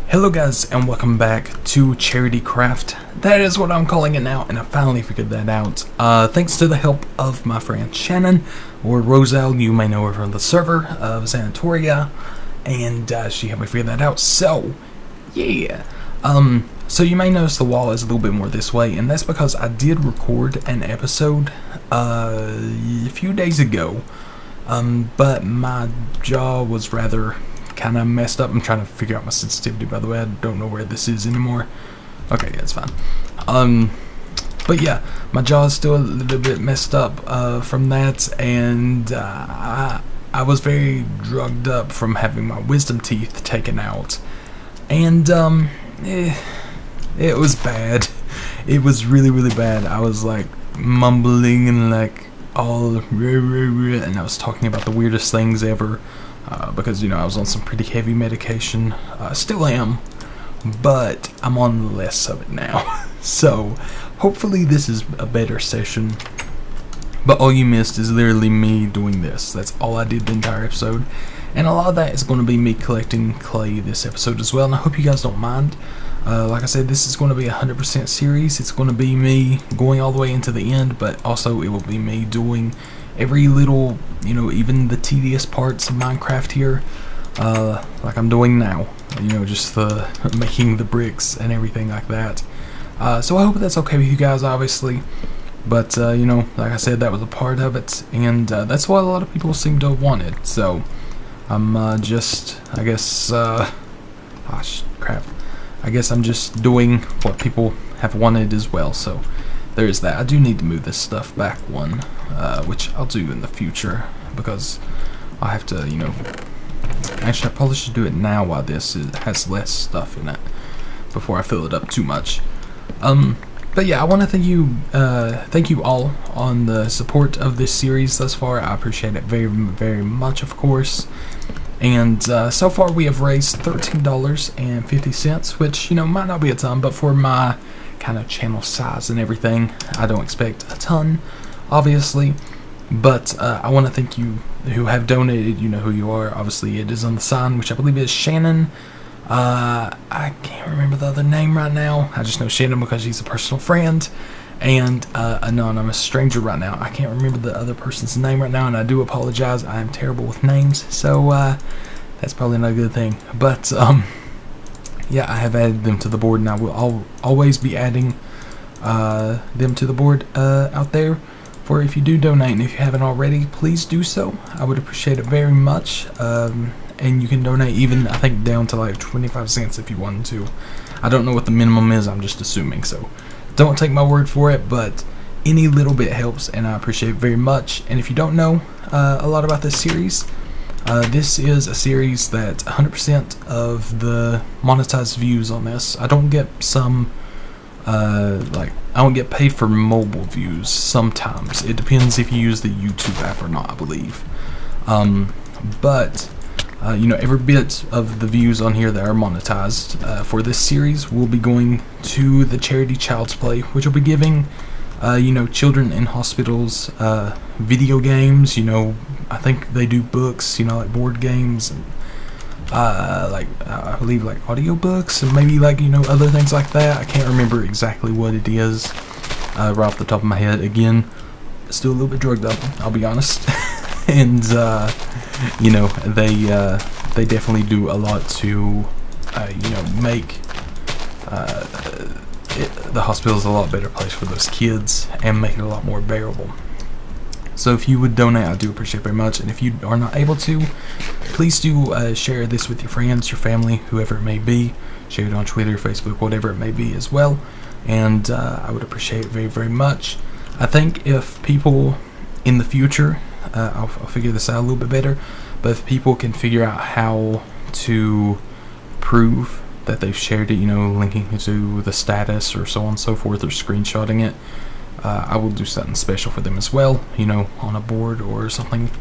Hello guys, and welcome back to Charity Craft. That is what I'm calling it now, and I finally figured that out. Thanks to the help of my friend Shannon, or Roselle, you may know her from the server of Zanitor, and she helped me figure that out. So, yeah. So you may notice the wall is a little bit more this way, and that's because I did record an episode a few days ago, but my jaw was rather kind of messed up. I'm trying to figure out my sensitivity, by the way. I don't know where this is anymore. Okay, yeah, it's fine. But yeah, my jaw is still a little bit messed up from that, and I was very drugged up from having my wisdom teeth taken out, and it was bad. It was really, really bad. I was like mumbling and like all and I was talking about the weirdest things ever. Because, I was on some pretty heavy medication. Still am, but I'm on less of it now. So, hopefully this is a better session. But all you missed is literally me doing this. That's all I did the entire episode. And a lot of that is going to be me collecting clay this episode as well. And I hope you guys don't mind. Like I said, this is going to be a 100% series. It's going to be me going all the way into the end, but also it will be me doing every little, even the tedious parts of Minecraft here, like I'm doing now, just the making the bricks and everything like that. So I hope that's okay with you guys, obviously, but, like I said, that was a part of it, and that's what a lot of people seem to have wanted, so I'm I guess, crap. I guess I'm just doing what people have wanted as well, so there's that. I do need to move this stuff back one, which I'll do in the future, because I have to, actually I probably should do it now while this has less stuff in it, before I fill it up too much. But yeah, I want to thank you all on the support of this series thus far. I appreciate it very, very much, of course. And so far we have raised $13.50, which, might not be a ton, but for my kind of channel size and everything, I don't expect a ton, obviously. But I want to thank you who have donated. You know who you are. Obviously, it is on the sign, which I believe is Shannon. I can't remember the other name right now. I just know Shannon because she's a personal friend. And anonymous stranger right now. I can't remember the other person's name right now, and I do apologize. I am terrible with names, so that's probably not a good thing. But yeah, I have added them to the board, and I will always be adding them to the board out there. For if you do donate, and if you haven't already, please do so. I would appreciate it very much. And you can donate even, I think, down to like 25 cents if you wanted to. I don't know what the minimum is. I'm just assuming, so don't take my word for it, but any little bit helps, and I appreciate it very much. And if you don't know a lot about this series, this is a series that 100% of the monetized views on this, I don't get some, I don't get paid for mobile views sometimes. It depends if you use the YouTube app or not, I believe. But every bit of the views on here that are monetized for this series will be going to the charity Child's Play, which will be giving, children in hospitals video games. I think they do books, like board games, and I believe like audiobooks, and maybe other things like that. I can't remember exactly what it is right off the top of my head. Again, still a little bit drugged up, I'll be honest. And they definitely do a lot to make the hospitals a lot better place for those kids and make it a lot more bearable. So if you would donate, I do appreciate it very much. And if you are not able to, please do share this with your friends, your family, whoever it may be. Share it on Twitter, Facebook, whatever it may be as well. And I would appreciate it very, very much. I think if people in the future, I'll figure this out a little bit better, but if people can figure out how to prove that they've shared it, linking it to the status or so on and so forth, or screenshotting it, I will do something special for them as well, on a board or something,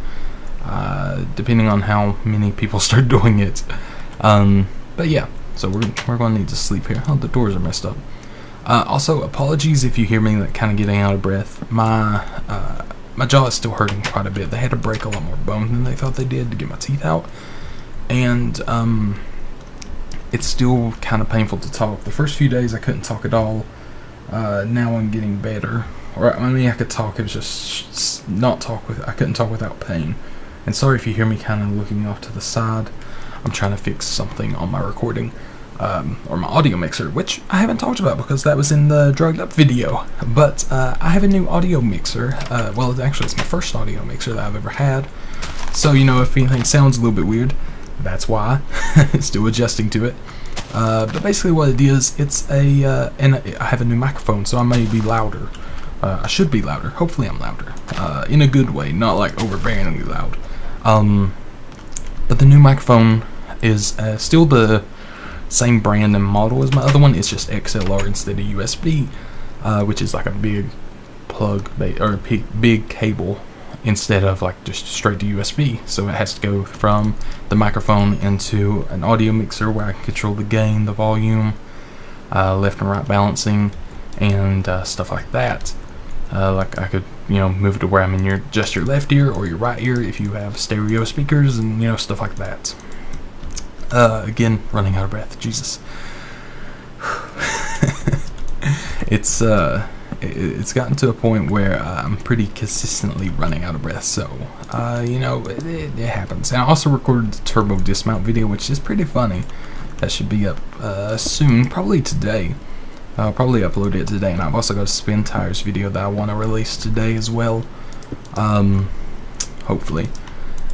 depending on how many people start doing it. But yeah, so we're going to need to sleep here. Oh, the doors are messed up. Also, apologies if you hear me kind of getting out of breath. My jaw is still hurting quite a bit. They had to break a lot more bone than they thought they did to get my teeth out. And it's still kind of painful to talk. The first few days I couldn't talk at all. Now I'm getting better. Or I mean, I could talk. It was just not talk with. I couldn't talk without pain. And sorry if you hear me kind of looking off to the side. I'm trying to fix something on my recording, or my audio mixer, which I haven't talked about because that was in the drugged up video. But I have a new audio mixer. Well, actually, it's my first audio mixer that I've ever had. So if anything sounds a little bit weird, that's why. Still adjusting to it. But basically what it is, it's and I have a new microphone, so I may be louder. I should be louder. Hopefully I'm louder. In a good way, not like overbearingly loud. But the new microphone is still the same brand and model as my other one. It's just XLR instead of USB, which is like a big plug, or a big cable, instead of like just straight to USB. So it has to go from the microphone into an audio mixer where I can control the gain, the volume, left and right balancing, and stuff like that. Like I could, move it to where I'm in just your left ear or your right ear if you have stereo speakers, and stuff like that. Again, running out of breath. Jesus. It's gotten to a point where I'm pretty consistently running out of breath, so it happens. And I also recorded the turbo dismount video, which is pretty funny. That should be up soon, probably today. I'll probably upload it today, and I've also got a spin tires video that I want to release today as well. Hopefully.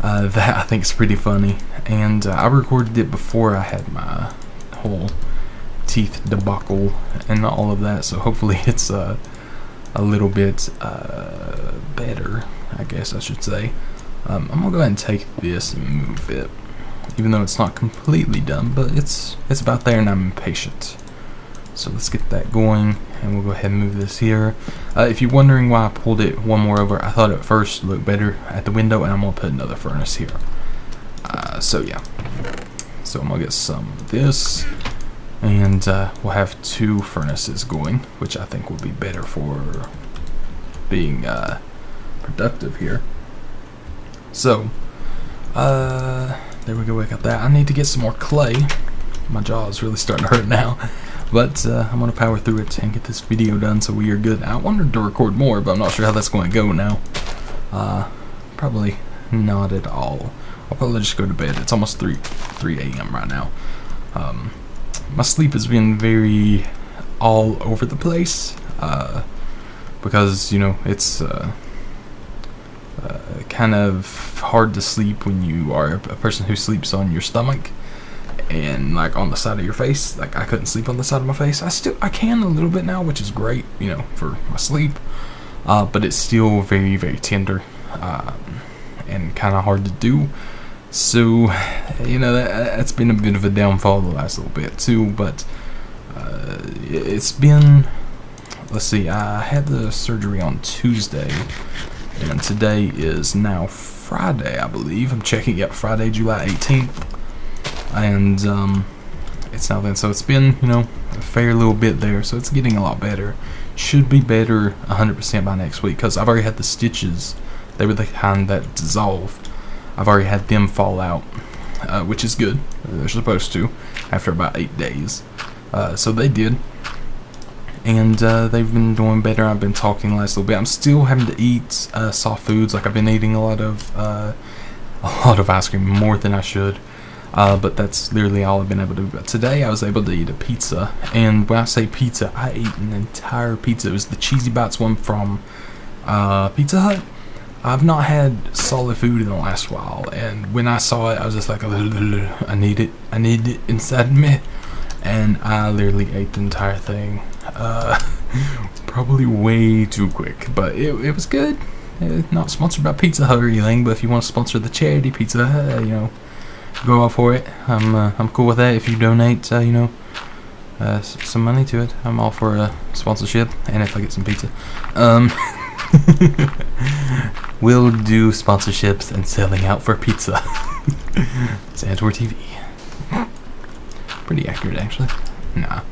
That I think is pretty funny, and I recorded it before I had my whole teeth debacle and all of that, so hopefully it's a little bit better, I guess I should say. I'm gonna go ahead and take this and move it, even though it's not completely done, but it's about there, and I'm impatient. So let's get that going, and we'll go ahead and move this here. If you're wondering why I pulled it one more over, I thought at first it looked better at the window, and I'm gonna put another furnace here. So yeah, so I'm gonna get some of this, and we'll have 2 furnaces going, which I think will be better for being productive here. So there we go, we got that. I need to get some more clay. My jaw is really starting to hurt now. But I'm going to power through it and get this video done so we are good. I wanted to record more, but I'm not sure how that's going to go now. Probably not at all. I'll probably just go to bed. It's almost 3 a.m. right now. My sleep has been very all over the place. Because, it's kind of hard to sleep when you are a person who sleeps on your stomach. And like on the side of your face. Like I couldn't sleep on the side of my face. I can a little bit now, which is great, for my sleep. But it's still very, very tender, and kind of hard to do. So, that's been a bit of a downfall the last little bit too. But it's been, let's see, I had the surgery on Tuesday, and today is now Friday, I believe. I'm checking, yep, Friday, July 18th. And it's now then, so it's been a fair little bit there, so it's getting a lot better. Should be better 100% by next week, because I've already had the stitches. They were the kind that dissolved. I've already had them fall out, which is good. They're supposed to after about 8 days, so they did, and they've been doing better. I've been talking the last little bit. I'm still having to eat soft foods. Like I've been eating a lot of ice cream, more than I should. But that's literally all I've been able to do. But today I was able to eat a pizza, and when I say pizza, I ate an entire pizza. It was the Cheesy Bites one from Pizza Hut. I've not had solid food in the last while, and when I saw it, I was just like, I need it inside me, and I literally ate the entire thing. Probably way too quick, but it was good. Not sponsored by Pizza Hut or anything, but if you want to sponsor the charity pizza, go out for it. I'm cool with that. If you donate, some money to it, I'm all for a sponsorship. And if I get some pizza, we'll do sponsorships and selling out for pizza. Zanitor TV. Pretty accurate, actually. Nah.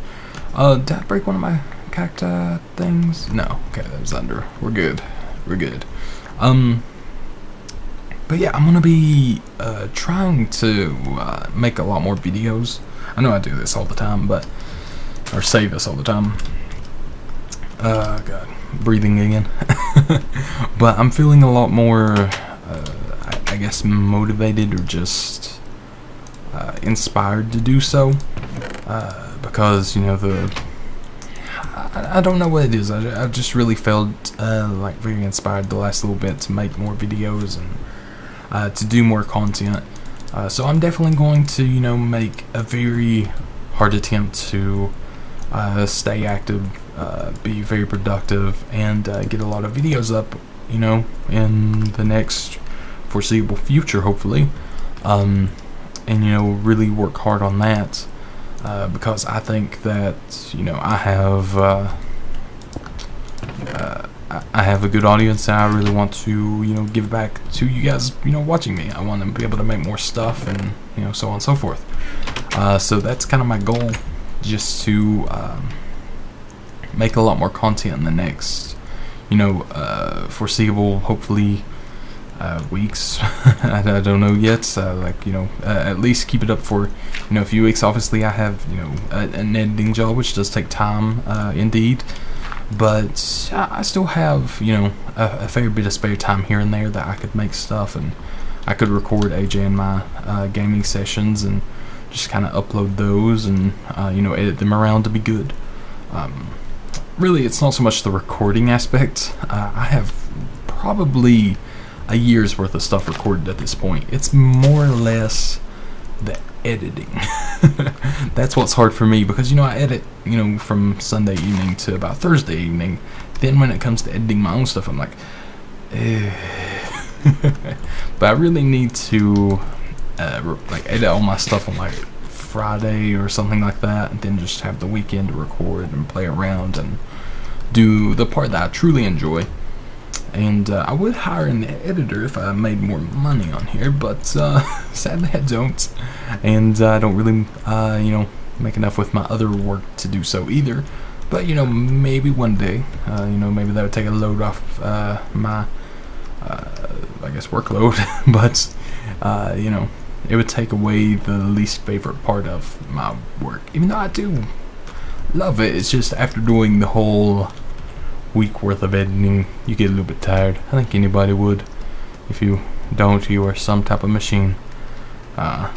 Did I break one of my cacti things? No. Okay, that was under. We're good. But yeah, I'm gonna be trying to make a lot more videos. I know I do this all the time, but, or say this all the time. God, breathing again. But I'm feeling a lot more, I guess, motivated or just inspired to do so. Because, you know, I don't know what it is. I've just really felt like very inspired the last little bit to make more videos and to do more content. So I'm definitely going to, you know, make a very hard attempt to stay active, be very productive, and get a lot of videos up, you know, in the next foreseeable future, hopefully. And, you know, really work hard on that. Because I think that, you know, I have a good audience, and I really want to, you know, give back to you guys, you know, watching me. I want to be able to make more stuff, and, you know, so on and so forth. So that's kind of my goal, just to make a lot more content in the next, you know, foreseeable, hopefully, weeks. I don't know yet. Like, you know, at least keep it up for, you know, a few weeks. Obviously, I have, you know, an editing job, which does take time, indeed. But I still have, you know, a fair bit of spare time here and there that I could make stuff, and I could record AJ and my gaming sessions and just kind of upload those and, you know, edit them around to be good. Really, it's not so much the recording aspect. I have probably a year's worth of stuff recorded at this point. It's more or less the editing. That's what's hard for me, because, you know, I edit, you know, from Sunday evening to about Thursday evening. Then when it comes to editing my own stuff, I'm like, but I really need to like edit all my stuff on like Friday or something like that, and then just have the weekend to record and play around and do the part that I truly enjoy. And I would hire an editor if I made more money on here, but sadly I don't. And I don't really, you know, make enough with my other work to do so either. But, you know, maybe one day, you know, maybe that would take a load off my, I guess, workload. But, you know, it would take away the least favorite part of my work. Even though I do love it, it's just after doing the whole week worth of editing, you get a little bit tired. I think anybody would. If you don't, you are some type of machine. But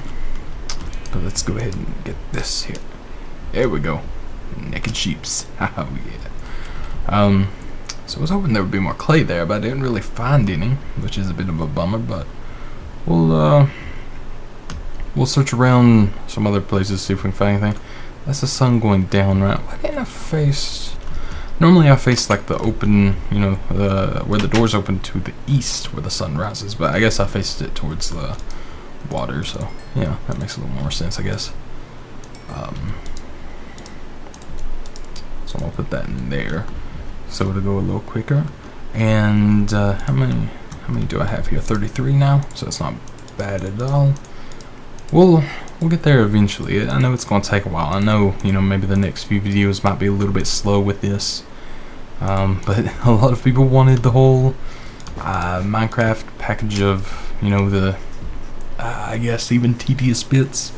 let's go ahead and get this here. There we go. Naked sheeps. Oh yeah. So I was hoping there would be more clay there, but I didn't really find any, which is a bit of a bummer. But we'll search around some other places, see if we can find anything. That's the sun going down, right? Why didn't I face? Normally I face like the open, you know, where the doors open to the east where the sun rises, but I guess I faced it towards the water, so yeah, that makes a little more sense, I guess. So I'll put that in there so it'll go a little quicker. And how many do I have here? 33 now, so it's not bad at all. We'll get there eventually. I know it's going to take a while. I know, you know, maybe the next few videos might be a little bit slow with this. But a lot of people wanted the whole Minecraft package of, you know, the, I guess, even tedious bits.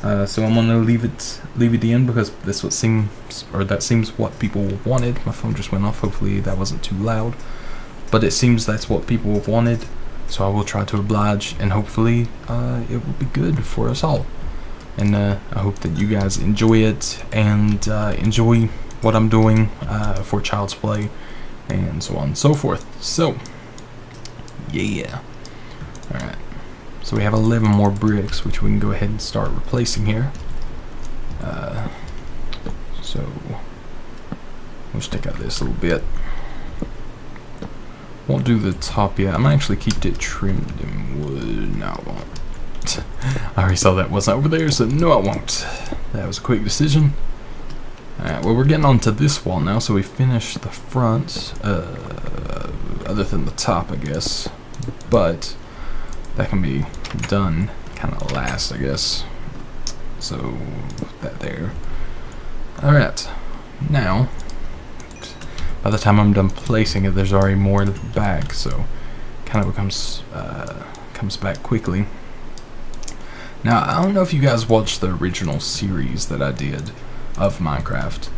So I'm going to leave it in, because that seems what people wanted. My phone just went off. Hopefully that wasn't too loud. But it seems that's what people have wanted. So I will try to oblige, and hopefully it will be good for us all. And I hope that you guys enjoy it, and enjoy what I'm doing for Child's Play, and so on and so forth. So, yeah. Alright. So we have 11 more bricks, which we can go ahead and start replacing here. So, we'll stick out this a little bit. Won't do the top yet. I might actually keep it trimmed in wood. No, I won't. I already saw that wasn't over there, so no, I won't. That was a quick decision. Alright, well, we're getting onto this wall now, so we finished the front, other than the top, I guess. But that can be done kind of last, I guess. So, that there. Alright, now, by the time I'm done placing it, there's already more to the back, so kind of becomes comes back quickly. Now, I don't know if you guys watched the original series that I did of Minecraft.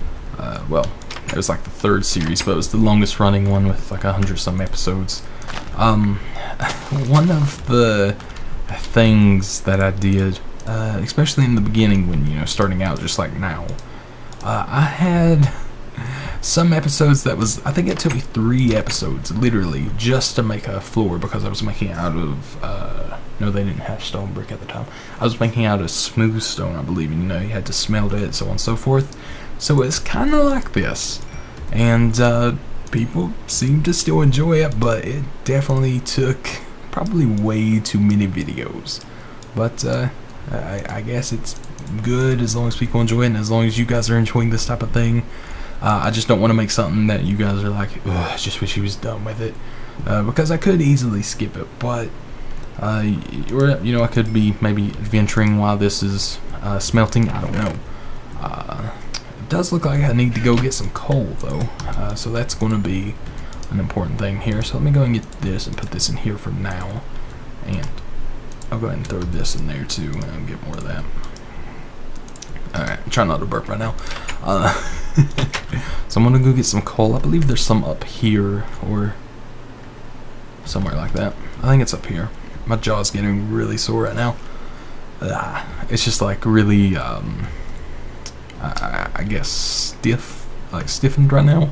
Well, it was like the third series, but it was the longest running one with like 100 some episodes. One of the things that I did, especially in the beginning when, starting out just like now, I had some episodes that was, I think it took me 3 episodes, literally, just to make a floor, because I was making it out of, no, they didn't have stone brick at the time. I was making out of smooth stone, I believe, and you had to smelt it, so on and so forth. So it's kind of like this, and people seem to still enjoy it, but it definitely took probably way too many videos. But I guess it's good as long as people enjoy it, and as long as you guys are enjoying this type of thing. I just don't want to make something that you guys are like, I just wish he was done with it, because I could easily skip it, but or I could be maybe adventuring while this is smelting. I don't know. It does look like I need to go get some coal though, so that's going to be an important thing here. So let me go and get this and put this in here for now, and I'll go ahead and throw this in there too and get more of that. Alright, I'm trying not to burp right now. So I'm gonna go get some coal. I believe there's some up here or somewhere like that. I think it's up here. My jaw's getting really sore right now. It's just like really, I guess stiffened right now.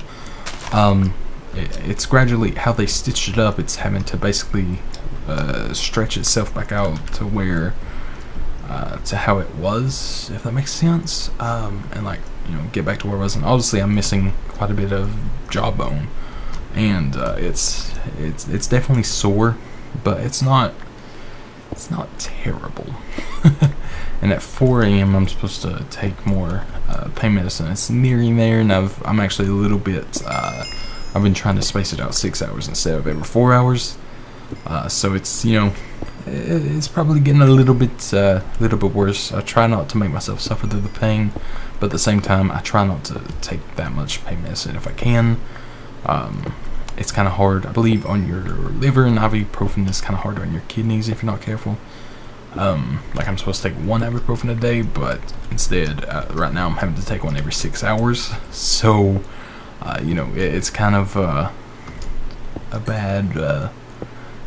It's gradually, how they stitched it up, it's having to basically stretch itself back out to where, to how it was, if that makes sense, and like, get back to where it was. And obviously I'm missing quite a bit of jawbone, and it's definitely sore, but it's not terrible. And at 4 a.m. I'm supposed to take more pain medicine. It's nearing there, and I'm actually a little bit, I've been trying to space it out 6 hours instead of every 4 hours. So it's, it's probably getting a little bit worse. I try not to make myself suffer through the pain, but at the same time, I try not to take that much pain medicine if I can. It's kind of hard, I believe, on your liver, and ibuprofen is kind of hard on your kidneys if you're not careful. Like I'm supposed to take 1 ibuprofen a day, but instead, right now I'm having to take one every 6 hours. So, it's kind of a bad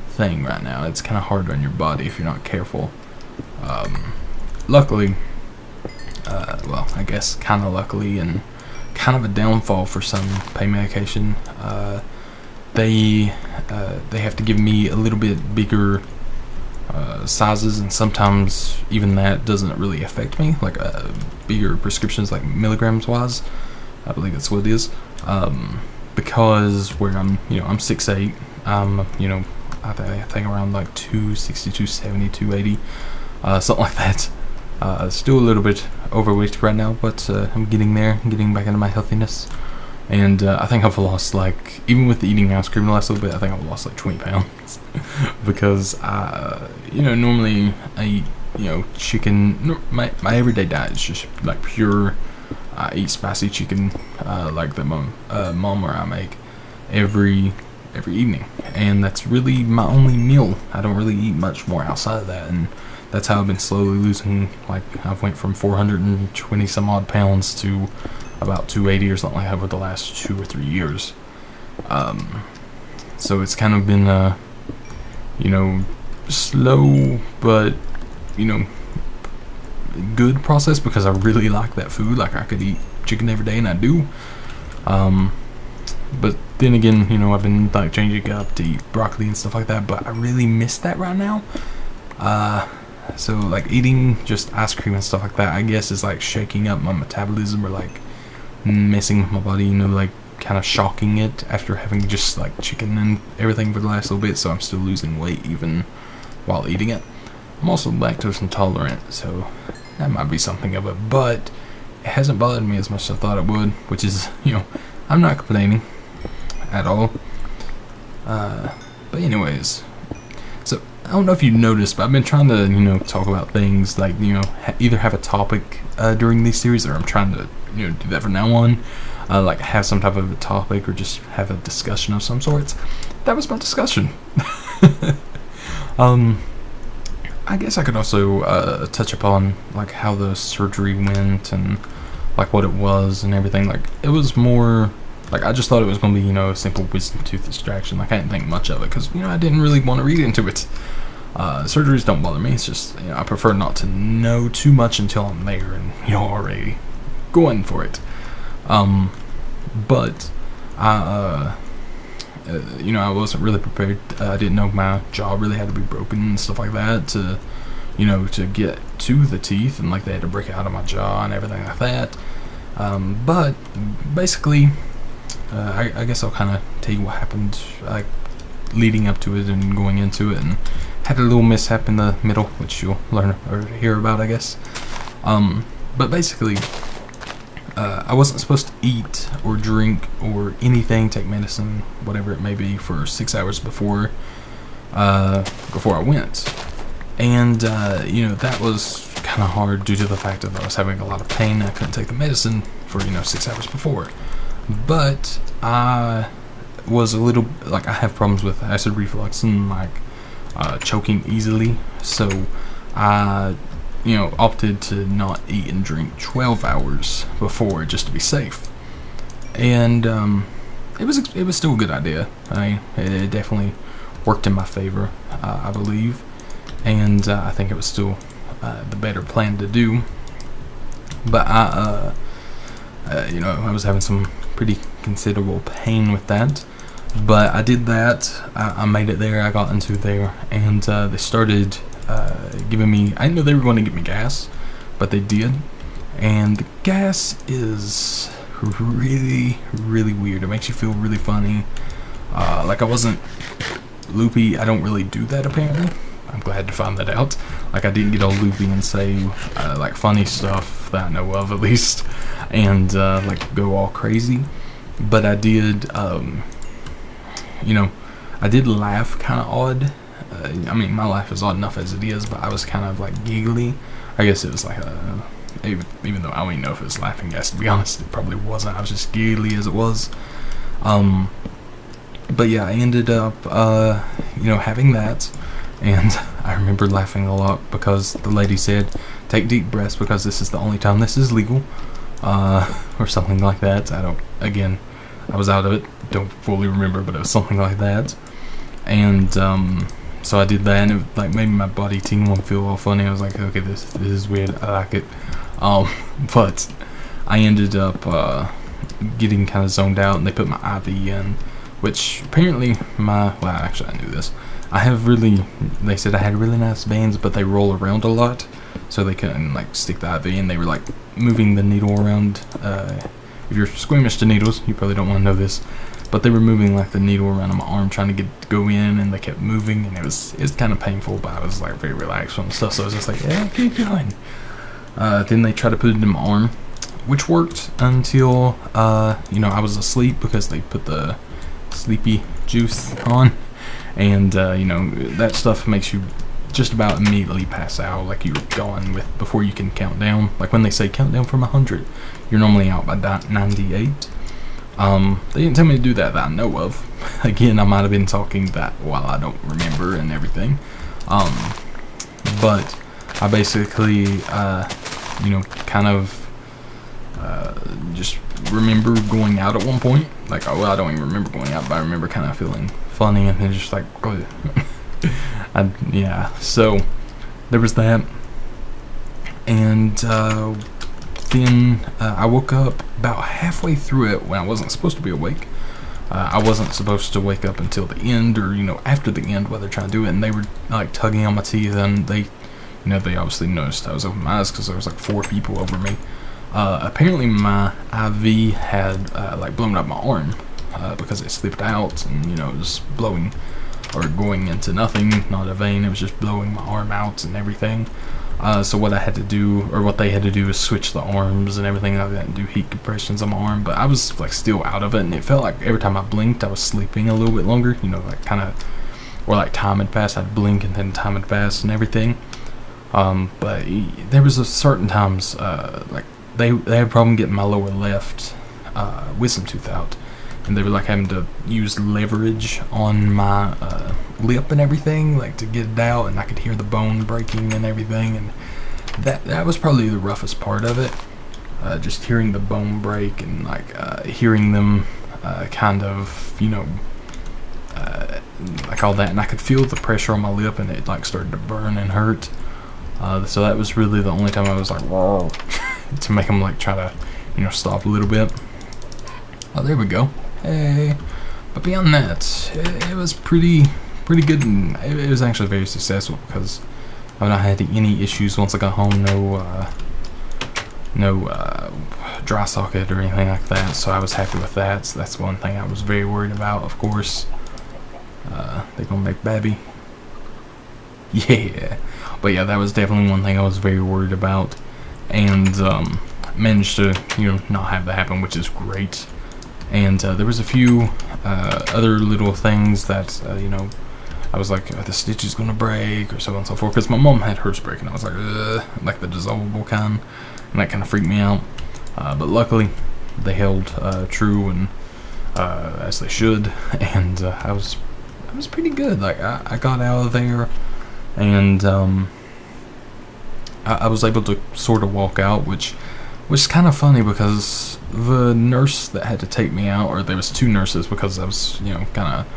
thing right now. It's kind of hard on your body if you're not careful. Luckily, well, I guess kind of luckily, and kind of a downfall for some pain medication, they have to give me a little bit bigger sizes, and sometimes even that doesn't really affect me, like bigger prescriptions, like milligrams wise. I believe that's what it is, because where I'm 6'8", I think around like 260, 270, 280, something like that. Still a little bit overweight right now, but I'm getting there, getting back into my healthiness. And I think I've lost, like, even with eating ice cream the last little bit, I think I've lost like 20 pounds. Because, normally I eat, chicken. My everyday diet is just like pure, I eat spicy chicken, like the mom or I make every evening. And that's really my only meal. I don't really eat much more outside of that. And that's how I've been slowly losing, like, I've went from 420 some odd pounds to about 280 or something like that over the last 2 or 3 years. So it's kind of been a, slow but, good process, because I really like that food. Like, I could eat chicken every day, and I do. But then again, I've been like changing it up to eat broccoli and stuff like that, but I really miss that right now. So like eating just ice cream and stuff like that, I guess, is like shaking up my metabolism, or like messing with my body, like kind of shocking it after having just like chicken and everything for the last little bit. So I'm still losing weight even while eating it. I'm also lactose intolerant, so that might be something of it, but it hasn't bothered me as much as I thought it would, which is, I'm not complaining at all. But anyways, so I don't know if you noticed, but I've been trying to, talk about things like, either have a topic during these series, or I'm trying to, do that from now on. Like have some type of a topic, or just have a discussion of some sorts. That was my discussion. I guess I could also touch upon like how the surgery went and like what it was and everything. Like it was more like I just thought it was going to be a simple wisdom tooth extraction. Like I didn't think much of it because I didn't really want to read into it. Surgeries don't bother me. It's just I prefer not to know too much until I'm there and already going for it. But I I wasn't really prepared. I didn't know my jaw really had to be broken and stuff like that to to get to the teeth, and like they had to break it out of my jaw and everything like that. But basically, I guess I'll kind of tell you what happened like leading up to it and going into it, and had a little mishap in the middle, which you'll learn or hear about, I guess. But basically, I wasn't supposed to eat or drink or anything, take medicine, whatever it may be, for 6 hours before I went. And that was kind of hard due to the fact that I was having a lot of pain. I couldn't take the medicine for 6 hours before. But I was a little like I have problems with acid reflux and like choking easily, so I opted to not eat and drink 12 hours before just to be safe. And it was still a good idea. It definitely worked in my favor, I believe, and I think it was still the better plan to do. But I was having some pretty considerable pain with that. But I did that. I made it there. I got into there, and they started giving me. I didn't know they were going to give me gas, but they did. And the gas is really, really weird. It makes you feel really funny. Like I wasn't loopy. I don't really do that apparently. I'm glad to find that out. Like I didn't get all loopy and say like funny stuff that I know of at least, and like go all crazy. But I did. I did laugh kind of odd. I mean, my laugh is odd enough as it is, but I was kind of like giggly. I guess it was like even though I don't even know if it was laughing gas, to be honest, it probably wasn't. I was just giggly as it was. But yeah, I ended up, having that, and I remember laughing a lot because the lady said, "Take deep breaths because this is the only time this is legal," or something like that. I was out of it, don't fully remember, but it was something like that. And so I did that, and it like made my body tingle and feel all funny. I was like, okay, this is weird, I like it. But I ended up getting kind of zoned out, and they put my IV in, which apparently actually I knew this. They said I had really nice veins, but they roll around a lot, so they couldn't like stick the IV, and they were like moving the needle around. If you're squeamish to needles, you probably don't want to know this, but they were moving like the needle around on my arm trying to go in, and they kept moving, and it was kind of painful, but I was like very relaxed on the stuff, so I was just like, yeah, keep going. Then they tried to put it in my arm, which worked until I was asleep because they put the sleepy juice on, and that stuff makes you just about immediately pass out, like you're gone before you can count down. Like when they say count down from 100, you're normally out by 98. They didn't tell me to do that I know of. Again, I might have been talking that while I don't remember and everything. But I basically, kind of just remember going out at one point. Like, I don't even remember going out, but I remember kind of feeling funny and then just like, so there was that. And then I woke up about halfway through it when I wasn't supposed to be awake. I wasn't supposed to wake up until the end, or after the end while they're trying to do it, and they were like tugging on my teeth, and they obviously noticed I was opening my eyes because there was like 4 people over me. Apparently my IV had like blown up my arm because it slipped out, and it was blowing or going into nothing, not a vein. It was just blowing my arm out and everything. So what they had to do is switch the arms and everything like that and do heat compressions on my arm. But I was like still out of it, and it felt like every time I blinked I was sleeping a little bit longer, like kind of, or like time had passed. I'd blink and then time had passed and everything. But there was a certain times like they had a problem getting my lower left wisdom tooth out, and they were like having to use leverage on my lip and everything, like to get it out, and I could hear the bone breaking and everything, and that was probably the roughest part of it. Just hearing the bone break and like hearing them kind of, like all that, and I could feel the pressure on my lip, and it like started to burn and hurt. So that was really the only time I was like, whoa, to make them like try to, stop a little bit. Oh, there we go. Hey. But beyond that, it was pretty good, and it was actually very successful because I've not had any issues once I got home. No dry socket or anything like that, so I was happy with that. So that's one thing I was very worried about, of course. They're gonna make baby. Yeah. But yeah, that was definitely one thing I was very worried about, and managed to not have that happen, which is great. And there was a few other little things that I was like, the stitch is gonna break or so on and so forth, because my mom had hers break, and I was like, ugh, like the dissolvable kind, and that kind of freaked me out. But luckily they held true, and as they should, and I was pretty good. Like I got out of there, and I was able to sort of walk out, which is kind of funny because the nurse that had to take me out, or there was two nurses because I was kind of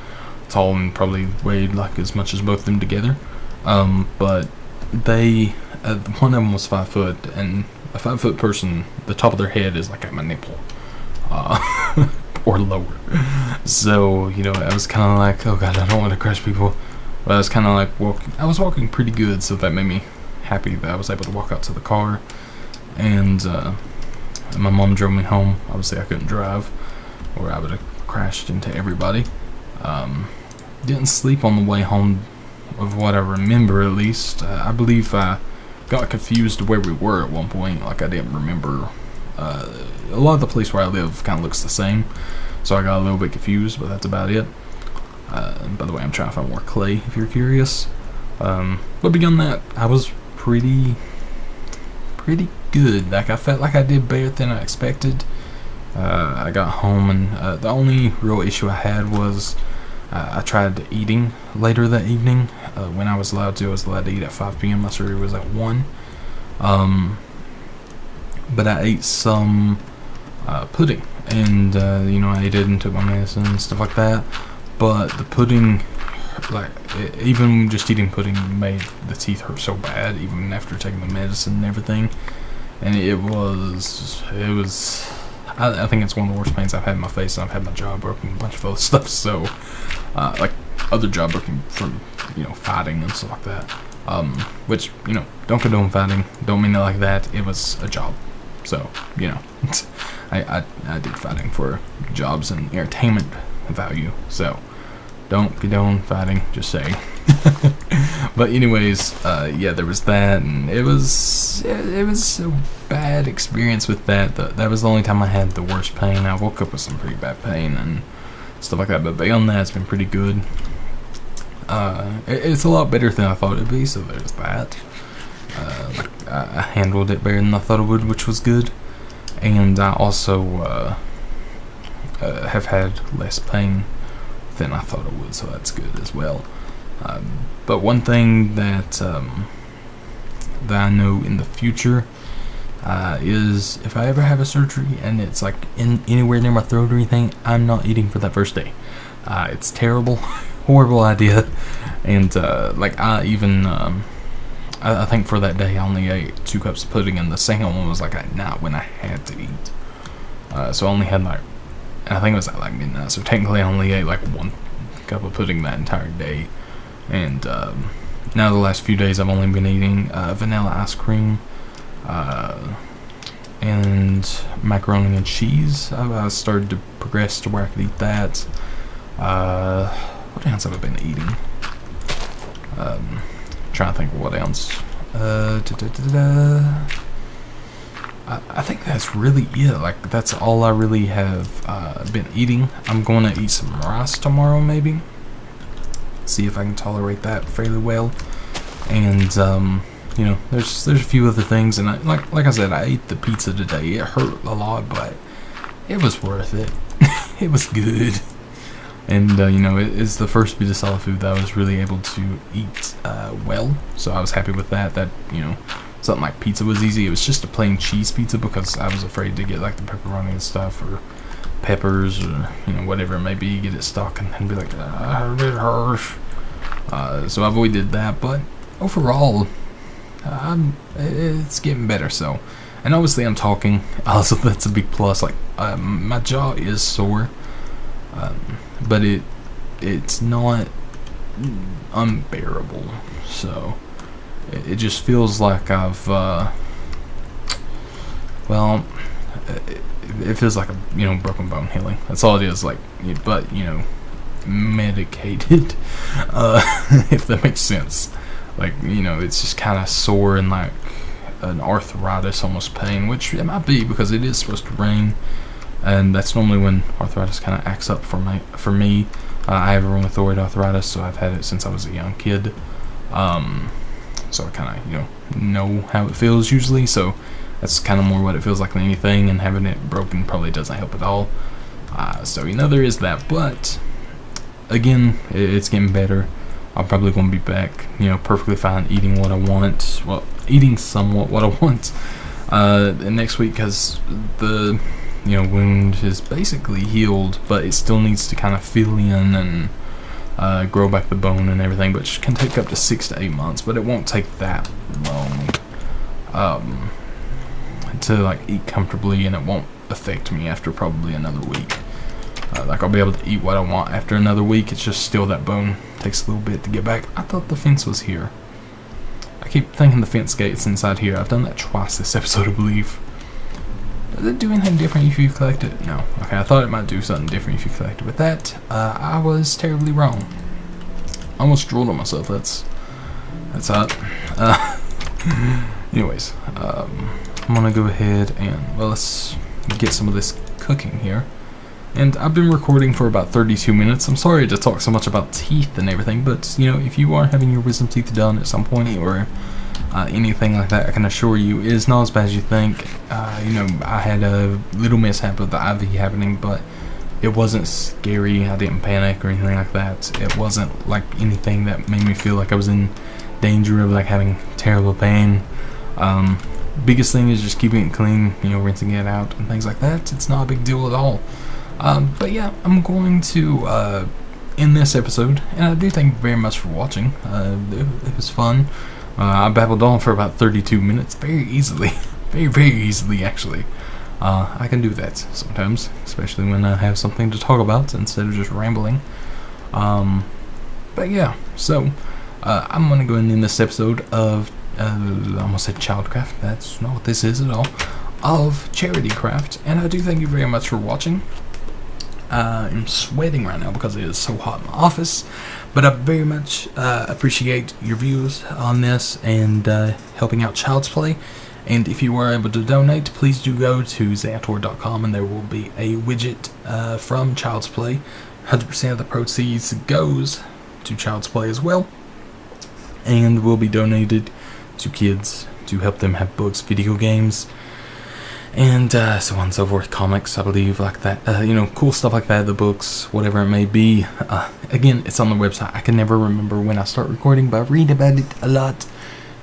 tall and probably weighed like as much as both of them together, but they one of them was 5 foot, and a 5 foot person, the top of their head is like at my nipple, or lower. So I was kind of like, oh god, I don't want to crush people, but I was kind of like I was walking pretty good, so that made me happy that I was able to walk out to the car. And my mom drove me home. Obviously I couldn't drive, or I would have crashed into everybody. Didn't sleep on the way home, of what I remember at least. I believe I got confused where we were at one point. Like I didn't remember. A lot of the place where I live kind of looks the same, so I got a little bit confused, but that's about it. By the way, I'm trying to find more clay if you're curious. But beyond that, I was pretty good. Like I felt like I did better than I expected. I got home, and the only real issue I had was I tried eating later that evening. When I was allowed to eat at 5 p.m. My surgery was at 1. But I ate some pudding, and I ate it and took my medicine and stuff like that. But the pudding, even just eating pudding made the teeth hurt so bad, even after taking the medicine and everything. And it was I think it's one of the worst pains I've had in my face, and I've had my jaw broken, a bunch of other stuff, so like other jaw broken from fighting and stuff like that, which don't condone fighting, don't mean it like that. It was a job, so I did fighting for jobs and entertainment value, so don't condone fighting, just saying. But anyways, yeah, there was that, and it was a bad experience with that. That was the only time I had the worst pain. I woke up with some pretty bad pain and stuff like that, but beyond that, it's been pretty good. It's a lot better than I thought it'd be, so there's that. I handled it better than I thought it would, which was good. And I also have had less pain than I thought it would, so that's good as well. But one thing that I know in the future is if I ever have a surgery and it's like anywhere near my throat or anything, I'm not eating for that first day. It's terrible, horrible idea, and I even I think for that day I only ate 2 cups of pudding, and the second one was like at night when I had to eat. So I only had and I think it was at midnight. So technically I only ate 1 cup of pudding that entire day. And now the last few days I've only been eating vanilla ice cream and macaroni and cheese. I started to progress to where I could eat that. What else have I been eating? Trying to think of what else. I think that's really it. That's all I really have been eating. I'm going to eat some rice tomorrow, maybe. See if I can tolerate that fairly well. And there's a few other things, and like I said, I ate the pizza today. It hurt a lot, but it was worth it. it was good. And, it's the first bit of solid food that I was really able to eat well. So I was happy with that. That, something like pizza was easy. It was just a plain cheese pizza because I was afraid to get, like, the pepperoni and stuff, or peppers, or, whatever it may be. Get it stuck and then be like, it hurts. So I avoided that. But overall, it's getting better, so. And obviously I'm talking, so that's a big plus. Like, my jaw is sore. But it's not unbearable, so it just feels like I've it feels like a broken bone healing. That's all it is, like, but medicated, if that makes sense. Like, it's just kind of sore and like an arthritis almost pain, which it might be because it is supposed to rain. And that's normally when arthritis kind of acts up for me. I have rheumatoid arthritis, so I've had it since I was a young kid. So I kind of, know how it feels usually. So that's kind of more what it feels like than anything. And having it broken probably doesn't help at all. So there is that. But again, it's getting better. I'm probably going to be back, perfectly fine eating what I want. Well, eating somewhat what I want next week, because the wound is basically healed, but it still needs to kind of fill in and grow back the bone and everything, which can take up to 6 to 8 months, but it won't take that long to like eat comfortably, and it won't affect me after probably another week. Like, I'll be able to eat what I want after another week. It's just still that bone takes a little bit to get back. I thought the fence was here. I keep thinking the fence gate's inside here. I've done that twice this episode, I believe. Does it do anything different if you collect it? No. Okay, I thought it might do something different if you collect it. With that, I was terribly wrong. I almost drooled on myself. That's hot. Anyways, I'm gonna go ahead and, let's get some of this cooking here. And I've been recording for about 32 minutes. I'm sorry to talk so much about teeth and everything, but, if you are having your wisdom teeth done at some point, or anything like that, I can assure you, it is not as bad as you think. I had a little mishap with the IV happening, but it wasn't scary. I didn't panic or anything like that. It wasn't like anything that made me feel like I was in danger of like having terrible pain. Biggest thing is just keeping it clean, rinsing it out and things like that. It's not a big deal at all. But yeah, I'm going to end this episode, and I do thank you very much for watching. It was fun. I babbled on for about 32 minutes very easily. Very, very easily, actually. I can do that sometimes, especially when I have something to talk about instead of just rambling. But yeah, so I'm going to go and end this episode of, I almost said Childcraft. That's not what this is at all. Of Charity Craft, and I do thank you very much for watching. I'm sweating right now because it is so hot in my office, but I very much appreciate your views on this and helping out Child's Play. And if you were able to donate, please do go to Zanitor.com, and there will be a widget from Child's Play. 100% of the proceeds goes to Child's Play as well, and will be donated to kids to help them have books, video games, and so on and so forth, comics, I believe, like that, cool stuff like that, the books, whatever it may be. Again, it's on the website. I can never remember when I start recording, but I read about it a lot,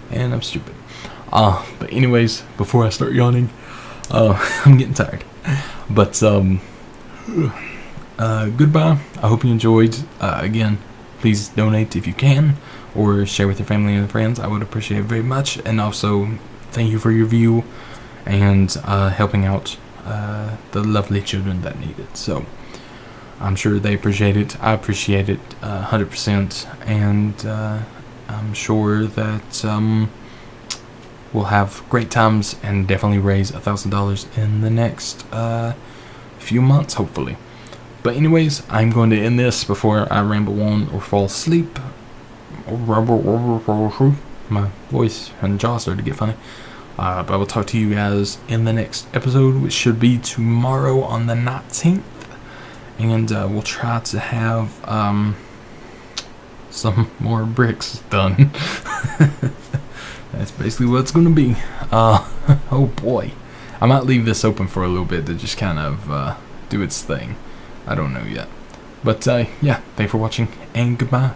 and I'm stupid. But anyways, before I start yawning, I'm getting tired. But, goodbye. I hope you enjoyed. Again, please donate if you can, or share with your family and friends. I would appreciate it very much. And also, thank you for your view and helping out the lovely children that need it. So I'm sure they appreciate it. I appreciate it 100%, and I'm sure that we'll have great times and definitely raise $1,000 in the next few months, hopefully. But anyways, I'm going to end this before I ramble on or fall asleep. My voice and jaw started to get funny. But I will talk to you guys in the next episode, which should be tomorrow on the 19th. And we'll try to have some more bricks done. That's basically what it's going to be. Oh boy. I might leave this open for a little bit to just kind of do its thing. I don't know yet. But yeah, thanks for watching, and goodbye.